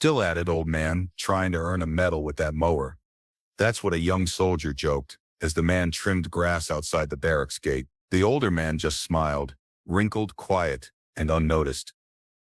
Still at it, old man, trying to earn a medal with that mower. That's what a young soldier joked, as the man trimmed grass outside the barracks gate. The older man just smiled, wrinkled, quiet, and unnoticed.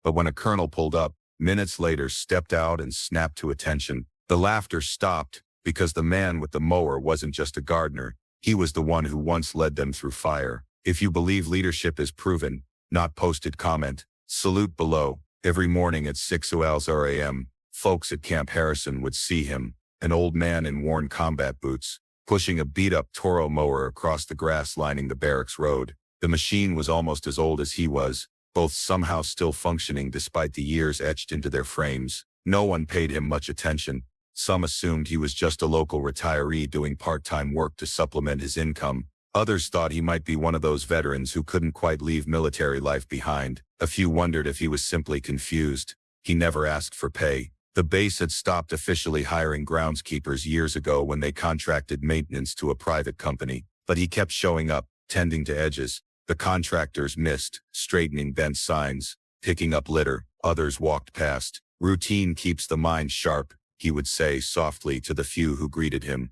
But when a colonel pulled up, minutes later stepped out and snapped to attention, the laughter stopped, because the man with the mower wasn't just a gardener, he was the one who once led them through fire. If you believe leadership is proven, not posted comment, salute below. Every morning at 6:00 a.m., folks at Camp Harrison would see him, an old man in worn combat boots, pushing a beat-up Toro mower across the grass lining the barracks road. The machine was almost as old as he was, both somehow still functioning despite the years etched into their frames. No one paid him much attention. Some assumed he was just a local retiree doing part-time work to supplement his income. Others thought he might be one of those veterans who couldn't quite leave military life behind. A few wondered if he was simply confused. He never asked for pay. The base had stopped officially hiring groundskeepers years ago when they contracted maintenance to a private company, but he kept showing up, tending to edges. The contractors missed, straightening bent signs, picking up litter. Others walked past. Routine keeps the mind sharp, he would say softly to the few who greeted him.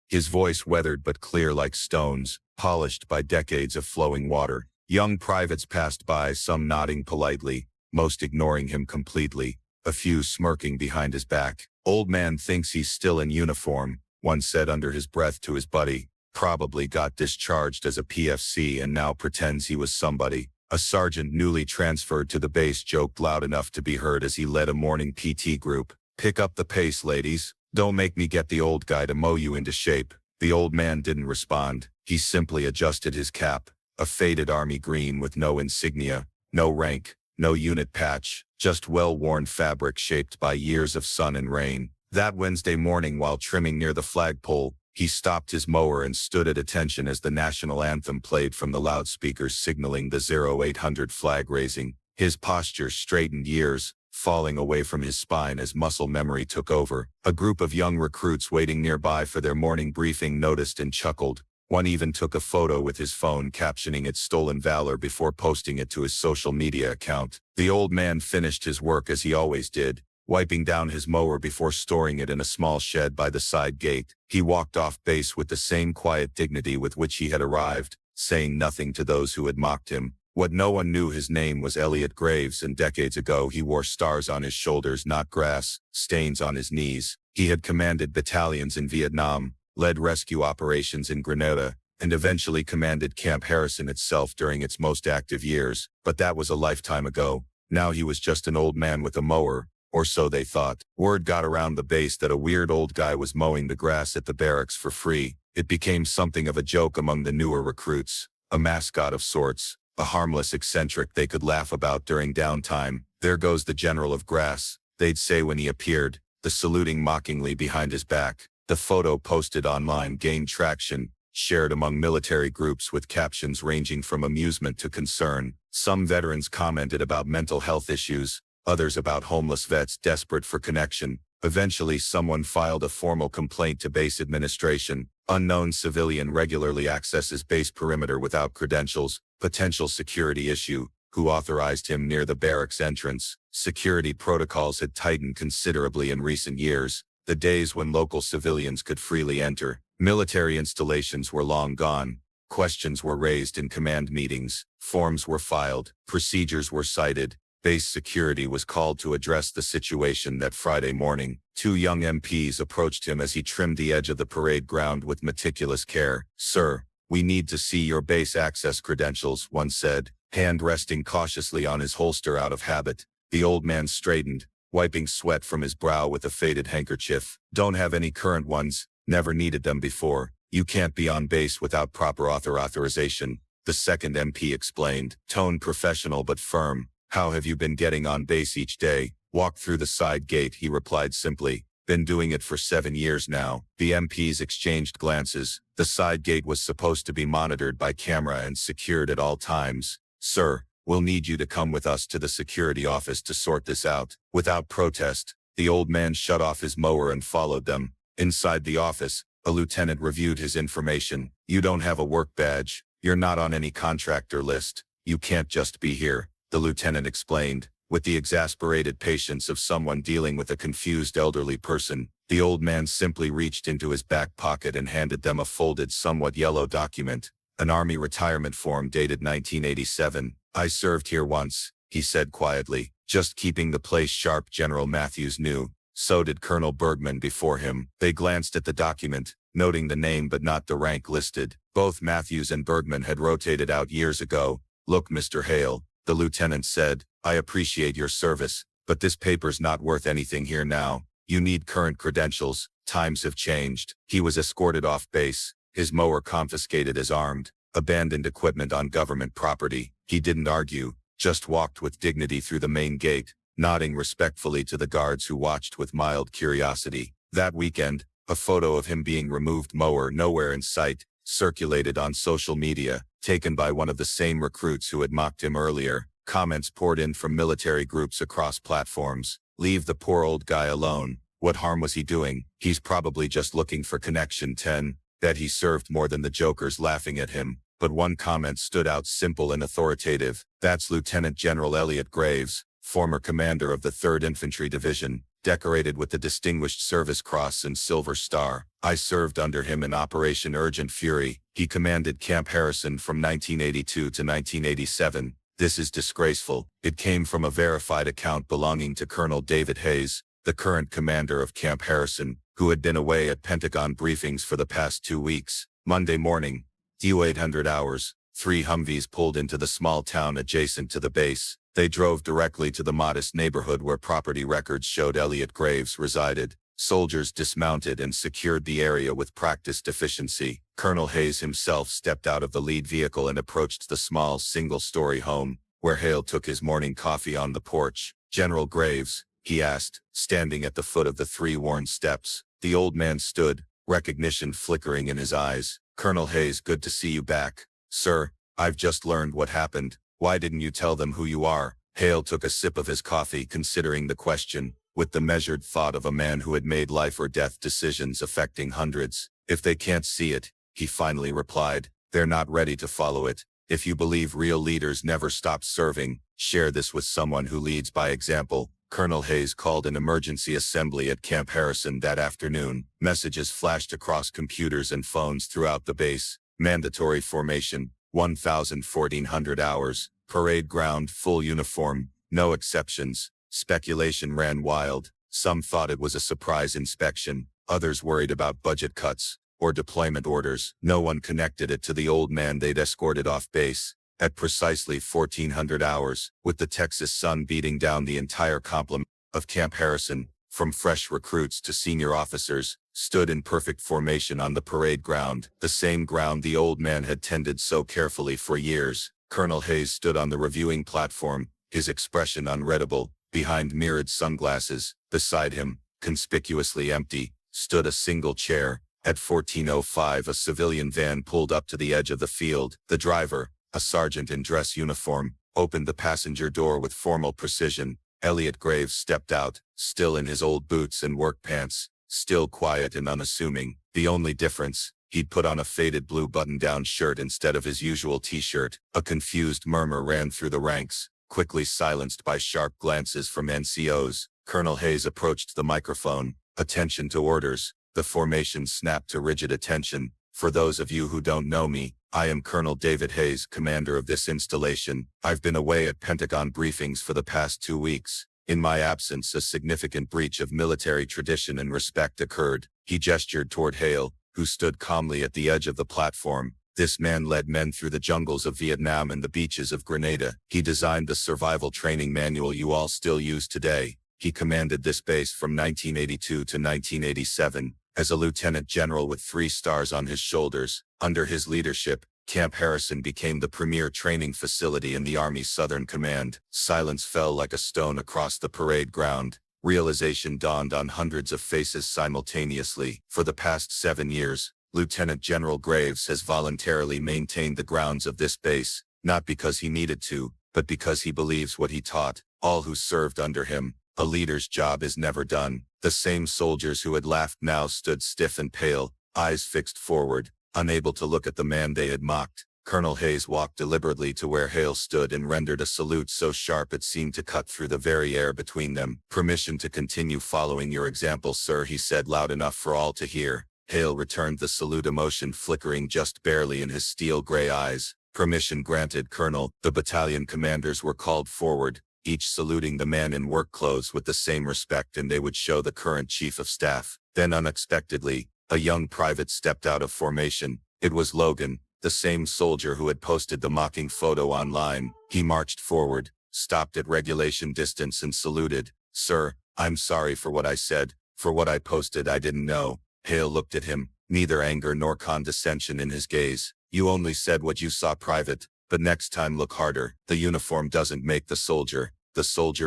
His voice weathered but clear like stones, polished by decades of flowing water. Young privates passed by, some nodding politely, most ignoring him completely, a few smirking behind his back. Old man thinks he's still in uniform, one said under his breath to his buddy. Probably got discharged as a PFC and now pretends he was somebody. A sergeant newly transferred to the base joked loud enough to be heard as he led a morning PT group. Pick up the pace, ladies. Don't make me get the old guy to mow you into shape. The old man didn't respond. He simply adjusted his cap, a faded army green with no insignia, no rank, no unit patch, just well-worn fabric shaped by years of sun and rain. That Wednesday morning, while trimming near the flagpole, he stopped his mower and stood at attention as the national anthem played from the loudspeakers signaling the 0800 flag raising. His posture straightened years, falling away from his spine as muscle memory took over. A group of young recruits waiting nearby for their morning briefing noticed and chuckled. One even took a photo with his phone captioning it "Stolen Valor" before posting it to his social media account. The old man finished his work as he always did, wiping down his mower before storing it in a small shed by the side gate. He walked off base with the same quiet dignity with which he had arrived, saying nothing to those who had mocked him. What no one knew, his name was Elliot Graves, and decades ago he wore stars on his shoulders, not grass, stains on his knees. He had commanded battalions in Vietnam, led rescue operations in Grenada, and eventually commanded Camp Harrison itself during its most active years. But that was a lifetime ago. Now he was just an old man with a mower, or so they thought. Word got around the base that a weird old guy was mowing the grass at the barracks for free. It became something of a joke among the newer recruits, a mascot of sorts. A harmless eccentric they could laugh about during downtime. There goes the general of grass, they'd say when he appeared, the saluting mockingly behind his back. The photo posted online gained traction, shared among military groups with captions ranging from amusement to concern. Some veterans commented about mental health issues, others about homeless vets desperate for connection. Eventually someone filed a formal complaint to base administration. Unknown civilian regularly accesses base perimeter without credentials. Potential security issue. Who authorized him near the barracks entrance? Security protocols had tightened considerably in recent years. The days when local civilians could freely enter military installations were long gone. Questions were raised in command meetings. Forms were filed. Procedures were cited. Base security was called to address the situation that Friday morning. Two young MPs approached him as he trimmed the edge of the parade ground with meticulous care. "Sir, we need to see your base access credentials," one said, hand resting cautiously on his holster out of habit. The old man straightened, wiping sweat from his brow with a faded handkerchief. "Don't have any current ones, never needed them before. You can't be on base without proper authorization," the second MP explained, tone professional but firm. "How have you been getting on base each day?" "Walked through the side gate," he replied simply. "Been doing it for 7 years now." The MPs exchanged glances. The side gate was supposed to be monitored by camera and secured at all times. "Sir, we'll need you to come with us to the security office to sort this out." Without protest, the old man shut off his mower and followed them. Inside the office, a lieutenant reviewed his information. "You don't have a work badge. You're not on any contractor list. You can't just be here," the lieutenant explained. With the exasperated patience of someone dealing with a confused elderly person, the old man simply reached into his back pocket and handed them a folded, somewhat yellow document, an Army retirement form dated 1987. "I served here once," he said quietly, just keeping the place sharp. General Matthews knew. So did Colonel Bergman before him. They glanced at the document, noting the name but not the rank listed. Both Matthews and Bergman had rotated out years ago. "Look, Mr. Hale," the lieutenant said, "I appreciate your service, but this paper's not worth anything here now. You need current credentials. Times have changed." He was escorted off base, his mower confiscated as armed, abandoned equipment on government property. He didn't argue, just walked with dignity through the main gate, nodding respectfully to the guards who watched with mild curiosity. That weekend, a photo of him being removed, mower nowhere in sight, circulated on social media, taken by one of the same recruits who had mocked him earlier. Comments poured in from military groups across platforms. "Leave the poor old guy alone. What harm was he doing? He's probably just looking for connection." 10. That he served more than the jokers laughing at him. But one comment stood out, simple and authoritative. "That's Lieutenant General Elliot Graves, former commander of the 3rd Infantry Division, decorated with the Distinguished Service Cross and Silver Star. I served under him in Operation Urgent Fury. He commanded Camp Harrison from 1982 to 1987. This is disgraceful." It came from a verified account belonging to Colonel David Hayes, the current commander of Camp Harrison, who had been away at Pentagon briefings for the past 2 weeks. Monday morning, due 800 hours, 3 Humvees pulled into the small town adjacent to the base. They drove directly to the modest neighborhood where property records showed Elliot Graves resided. Soldiers dismounted and secured the area with practiced efficiency. Colonel Hayes himself stepped out of the lead vehicle and approached the small single-story home, where Hale took his morning coffee on the porch. "General Graves?" he asked, standing at the foot of the 3 worn steps. The old man stood, recognition flickering in his eyes. "Colonel Hayes, good to see you back." "Sir, I've just learned what happened. Why didn't you tell them who you are?" Hale took a sip of his coffee, considering the question, with the measured thought of a man who had made life-or-death decisions affecting hundreds. "If they can't see it," he finally replied, "they're not ready to follow it. If you believe real leaders never stop serving, share this with someone who leads by example." Colonel Hayes called an emergency assembly at Camp Harrison that afternoon. Messages flashed across computers and phones throughout the base. Mandatory formation, 1,400 hours, parade ground, full uniform, no exceptions. Speculation ran wild. Some thought it was a surprise inspection, others worried about budget cuts or deployment orders. No one connected it to the old man they'd escorted off base. At precisely 1,400 hours, with the Texas sun beating down the entire complement of Camp Harrison, from fresh recruits to senior officers, stood in perfect formation on the parade ground, the same ground the old man had tended so carefully for years. Colonel Hayes stood on the reviewing platform, his expression unreadable, behind mirrored sunglasses. Beside him, conspicuously empty, stood a single chair. At 14:05, a civilian van pulled up to the edge of the field. The driver, a sergeant in dress uniform, opened the passenger door with formal precision. Elliot Graves stepped out, still in his old boots and work pants, still quiet and unassuming. The only difference, he'd put on a faded blue button-down shirt instead of his usual t-shirt. A confused murmur ran through the ranks, quickly silenced by sharp glances from NCOs. Colonel Hayes approached the microphone. "Attention to orders." The formation snapped to rigid attention. "For those of you who don't know me, I am Colonel David Hayes, commander of this installation. I've been away at Pentagon briefings for the past 2 weeks. In my absence, a significant breach of military tradition and respect occurred." He gestured toward Hale, who stood calmly at the edge of the platform. "This man led men through the jungles of Vietnam and the beaches of Grenada. He designed the survival training manual you all still use today. He commanded this base from 1982 to 1987. As a lieutenant general with 3 stars on his shoulders. Under his leadership, Camp Harrison became the premier training facility in the Army's Southern Command." Silence fell like a stone across the parade ground. Realization dawned on hundreds of faces simultaneously. For the past 7 years, Lieutenant General Graves has voluntarily maintained the grounds of this base, not because he needed to, but because he believes what he taught. All who served under him, a leader's job is never done. The same soldiers who had laughed now stood stiff and pale, eyes fixed forward, unable to look at the man they had mocked. Colonel Hayes walked deliberately to where Hale stood and rendered a salute so sharp it seemed to cut through the very air between them. "Permission to continue following your example, sir," he said loud enough for all to hear. Hale returned the salute, emotion flickering just barely in his steel-gray eyes. "Permission granted, Colonel." The battalion commanders were called forward, each saluting the man in work clothes with the same respect and they would show the current chief of staff. Then unexpectedly, a young private stepped out of formation. It was Logan, the same soldier who had posted the mocking photo online. He marched forward, stopped at regulation distance and saluted. "Sir, I'm sorry for what I said. For what I posted I didn't know." Hale looked at him, neither anger nor condescension in his gaze. "You only said what you saw, Private. But next time look harder. The uniform doesn't make the soldier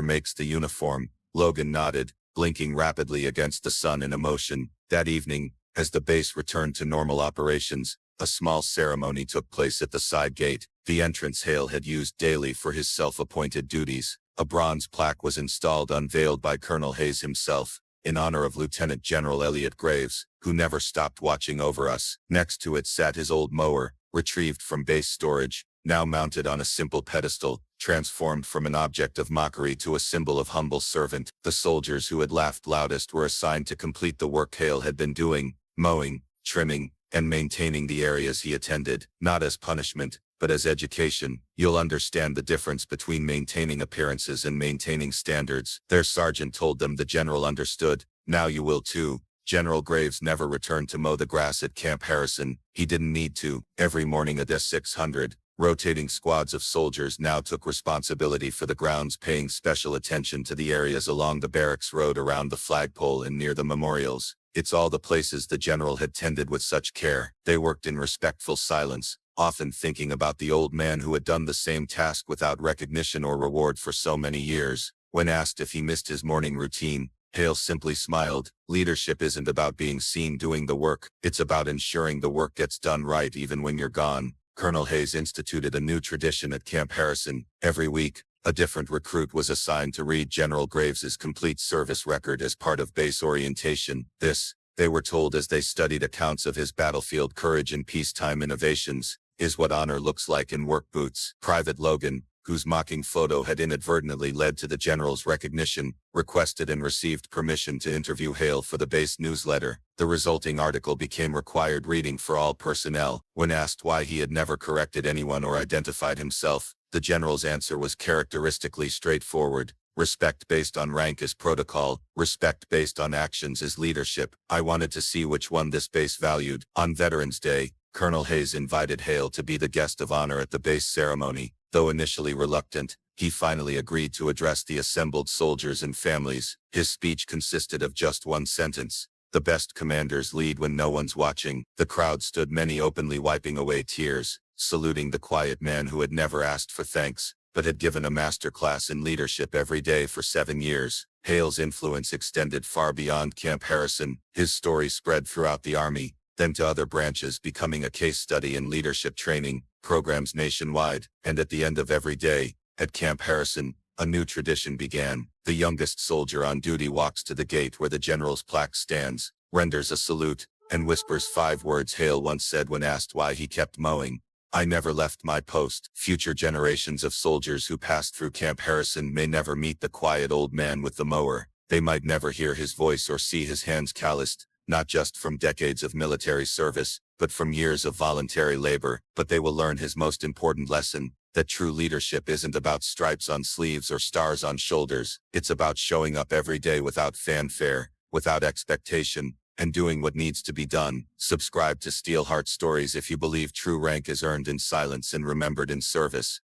makes the uniform." Logan nodded, blinking rapidly against the sun in emotion. That evening, as the base returned to normal operations, a small ceremony took place at the side gate, the entrance Hale had used daily for his self-appointed duties. A bronze plaque was installed, unveiled by Colonel Hayes himself, in honor of Lieutenant General Elliot Graves, who never stopped watching over us. Next to it sat his old mower, retrieved from base storage, now mounted on a simple pedestal, transformed from an object of mockery to a symbol of humble servant. The soldiers who had laughed loudest were assigned to complete the work Hale had been doing, mowing, trimming, and maintaining the areas he attended, not as punishment, but as education. "You'll understand the difference between maintaining appearances and maintaining standards." Their sergeant told them. The general understood. "Now you will too." General Graves never returned to mow the grass at Camp Harrison. He didn't need to. Every morning a 600 rotating squads of soldiers now took responsibility for the grounds, paying special attention to the areas along the barracks road, around the flagpole and near the memorials. It's all the places the general had tended with such care. They worked in respectful silence, often thinking about the old man who had done the same task without recognition or reward for so many years. When asked if he missed his morning routine, Hale simply smiled. "Leadership isn't about being seen doing the work. It's about ensuring the work gets done right even when you're gone." Colonel Hayes instituted a new tradition at Camp Harrison. Every week, a different recruit was assigned to read General Graves's complete service record as part of base orientation. This, they were told as they studied accounts of his battlefield courage and peacetime innovations, is what honor looks like in work boots. Private Logan, whose mocking photo had inadvertently led to the general's recognition, requested and received permission to interview Hale for the base newsletter. The resulting article became required reading for all personnel. When asked why he had never corrected anyone or identified himself, the general's answer was characteristically straightforward. "Respect based on rank is protocol. Respect based on actions is leadership." I wanted to see which one this base valued. On Veterans Day, Colonel Hayes invited Hale to be the guest of honor at the base ceremony. Though initially reluctant, he finally agreed to address the assembled soldiers and families. His speech consisted of just one sentence: "The best commanders lead when no one's watching." The crowd stood, many openly wiping away tears, saluting the quiet man who had never asked for thanks, but had given a master class in leadership every day for 7 years. Hale's influence extended far beyond Camp Harrison. His story spread throughout the Army, then to other branches, becoming a case study in leadership training programs nationwide. And at the end of every day, at Camp Harrison, a new tradition began. The youngest soldier on duty walks to the gate where the general's plaque stands, renders a salute, and whispers 5 words Hale once said when asked why he kept mowing: "I never left my post." Future generations of soldiers who passed through Camp Harrison may never meet the quiet old man with the mower. They might never hear his voice or see his hands calloused, not just from decades of military service, but from years of voluntary labor. But they will learn his most important lesson: that true leadership isn't about stripes on sleeves or stars on shoulders. It's about showing up every day without fanfare, without expectation, and doing what needs to be done. Subscribe to Steelheart Stories if you believe true rank is earned in silence and remembered in service.